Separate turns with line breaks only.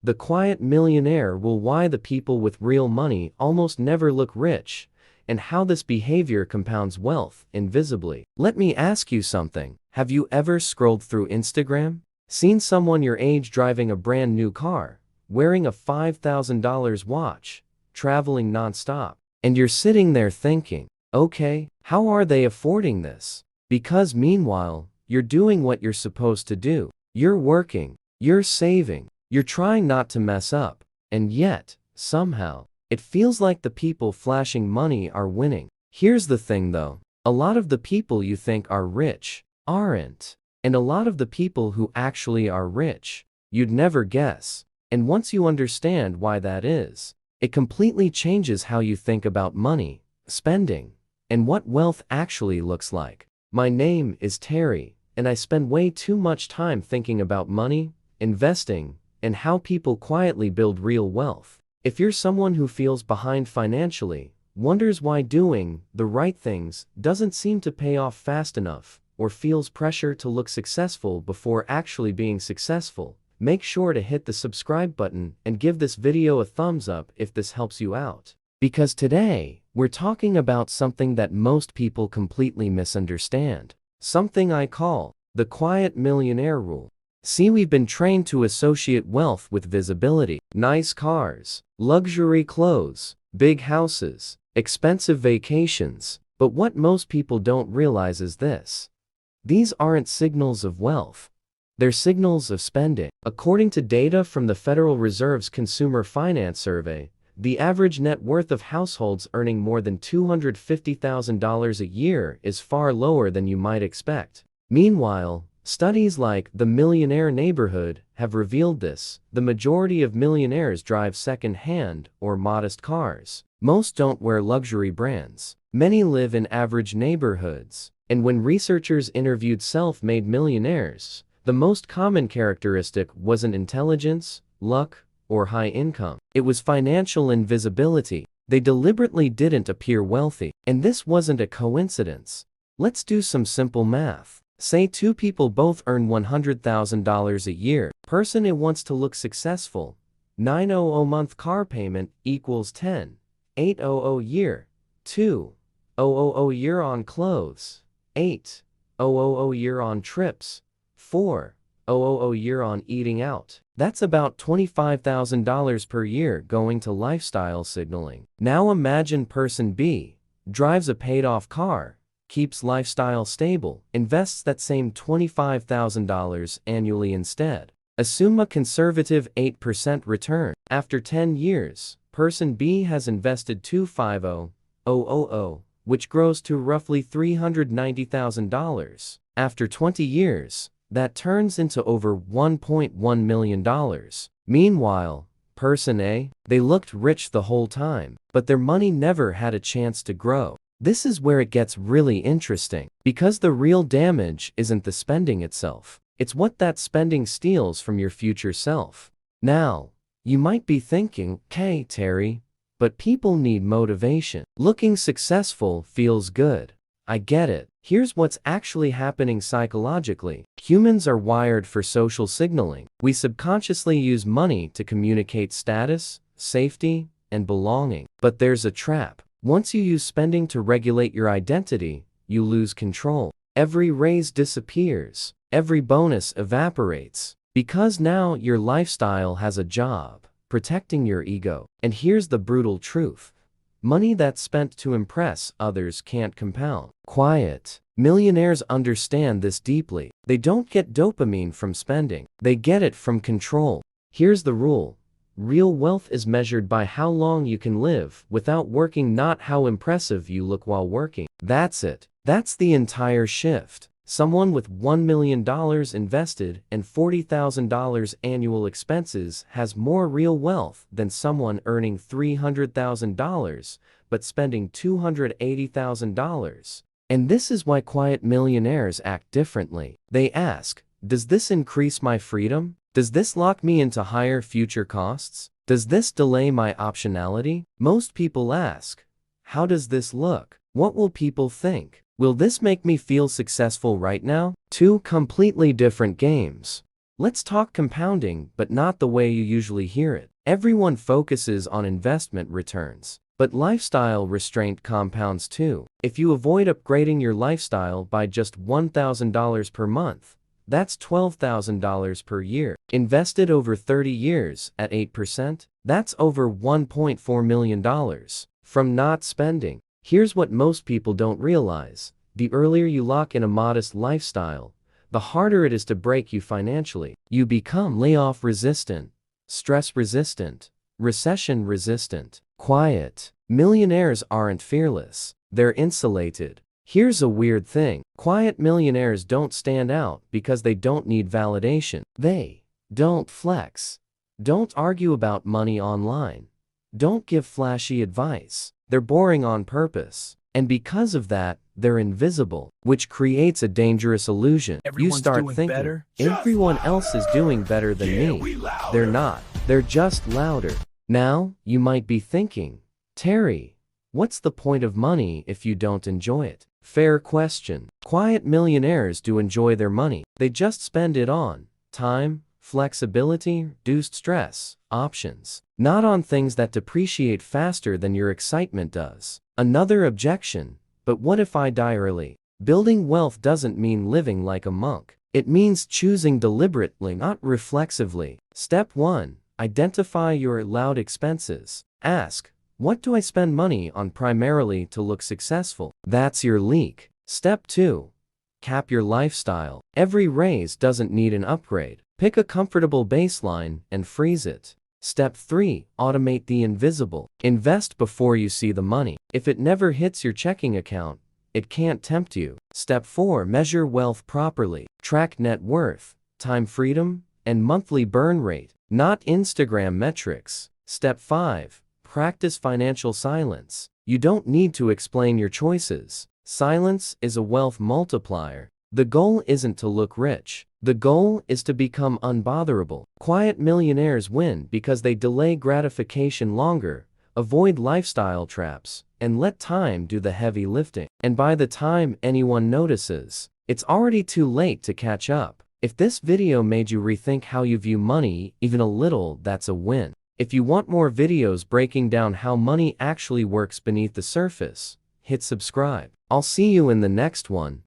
The Quiet Millionaire Rule: Why the people with real money almost never look rich, and how this behavior compounds wealth invisibly. Let me ask you something. Have you ever scrolled through Instagram? Seen someone your age driving a brand new car, wearing a $5,000 watch, traveling nonstop, and you're sitting there thinking, okay, how are they affording this? Because meanwhile, you're doing what you're supposed to do. You're working, you're saving, you're trying not to mess up, and yet, somehow, it feels like the people flashing money are winning. Here's the thing though, a lot of the people you think are rich aren't. And a lot of the people who actually are rich, you'd never guess. And once you understand why that is, it completely changes how you think about money, spending, and what wealth actually looks like. My name is Terry, and I spend way too much time thinking about money, investing, and how people quietly build real wealth. If you're someone who feels behind financially, wonders why doing the right things doesn't seem to pay off fast enough, or feels pressure to look successful before actually being successful, make sure to hit the subscribe button and give this video a thumbs up if this helps you out. Because today, we're talking about something that most people completely misunderstand. Something I call the Quiet Millionaire Rule. See, we've been trained to associate wealth with visibility, nice cars, luxury clothes, big houses, expensive vacations. But what most people don't realize is this. These aren't signals of wealth. They're signals of spending. According to data from the Federal Reserve's Consumer Finance Survey, the average net worth of households earning more than $250,000 a year is far lower than you might expect. Meanwhile, studies like the Millionaire Neighborhood have revealed this. The majority of millionaires drive second-hand or modest cars. Most don't wear luxury brands. Many live in average neighborhoods. And when researchers interviewed self-made millionaires, the most common characteristic wasn't intelligence, luck, or high income. It was financial invisibility. They deliberately didn't appear wealthy. And this wasn't a coincidence. Let's do some simple math. Say two people both earn $100,000 a year. Person A wants to look successful. $900 month car payment equals $10,800 year. $2,000 year on clothes. $8,000 year on trips. $4,000 year on eating out. That's about $25,000 per year going to lifestyle signaling. Now imagine person B drives a paid-off car, keeps lifestyle stable, invests that same $25,000 annually instead. Assume a conservative 8% return. After 10 years, person B has invested $250,000, which grows to roughly $390,000. After 20 years, that turns into over $1.1 million. Meanwhile, person A, they looked rich the whole time, but their money never had a chance to grow. This is where it gets really interesting, because the real damage isn't the spending itself. It's what that spending steals from your future self. Now, you might be thinking, okay, Terry, but people need motivation. Looking successful feels good. I get it. Here's what's actually happening psychologically. Humans are wired for social signaling. We subconsciously use money to communicate status, safety, and belonging. But there's a trap. Once you use spending to regulate your identity, you lose control. Every raise disappears. Every bonus evaporates. Because now your lifestyle has a job, protecting your ego. And here's the brutal truth. Money that's spent to impress others can't compound. Quiet millionaires understand this deeply. They don't get dopamine from spending. They get it from control. Here's the rule. Real wealth is measured by how long you can live without working, not how impressive you look while working. That's it. That's the entire shift. Someone with $1 million invested and $40,000 annual expenses has more real wealth than someone earning $300,000 but spending $280,000. And this is why quiet millionaires act differently. They ask, does this increase my freedom? Does this lock me into higher future costs? Does this delay my optionality? Most people ask, how does this look? What will people think? Will this make me feel successful right now? Two completely different games. Let's talk compounding, but not the way you usually hear it. Everyone focuses on investment returns, but lifestyle restraint compounds too. If you avoid upgrading your lifestyle by just $1,000 per month, that's $12,000 per year. Invested over 30 years at 8%, that's over $1.4 million from not spending. Here's what most people don't realize. The earlier you lock in a modest lifestyle, the harder it is to break you financially. You become layoff resistant, stress resistant, recession resistant. Quiet millionaires aren't fearless. They're insulated. Here's a weird thing. Quiet millionaires don't stand out because they don't need validation. They don't flex, don't argue about money online, don't give flashy advice. They're boring on purpose. And because of that, they're invisible, which creates a dangerous illusion. You start thinking, everyone else is doing better than me. They're not. They're just louder. Now, you might be thinking, Terry, what's the point of money if you don't enjoy it? Fair question. Quiet millionaires do enjoy their money. They just spend it on time, flexibility, reduced stress, options, not on things that depreciate faster than your excitement does. Another objection, but what if I die early? Building wealth doesn't mean living like a monk. It means choosing deliberately, not reflexively. Step 1. Identify your allowed expenses. Ask, what do I spend money on primarily to look successful? That's your leak. Step 2. Cap your lifestyle. Every raise doesn't need an upgrade. Pick a comfortable baseline and freeze it. Step 3. Automate the invisible. Invest before you see the money. If it never hits your checking account, it can't tempt you. Step 4. Measure wealth properly. Track net worth, time freedom, and monthly burn rate, not Instagram metrics. Step 5. Practice financial silence. You don't need to explain your choices. Silence is a wealth multiplier. The goal isn't to look rich. The goal is to become unbotherable. Quiet millionaires win because they delay gratification longer, avoid lifestyle traps, and let time do the heavy lifting. And by the time anyone notices, it's already too late to catch up. If this video made you rethink how you view money even a little, that's a win. If you want more videos breaking down how money actually works beneath the surface, hit subscribe. I'll see you in the next one.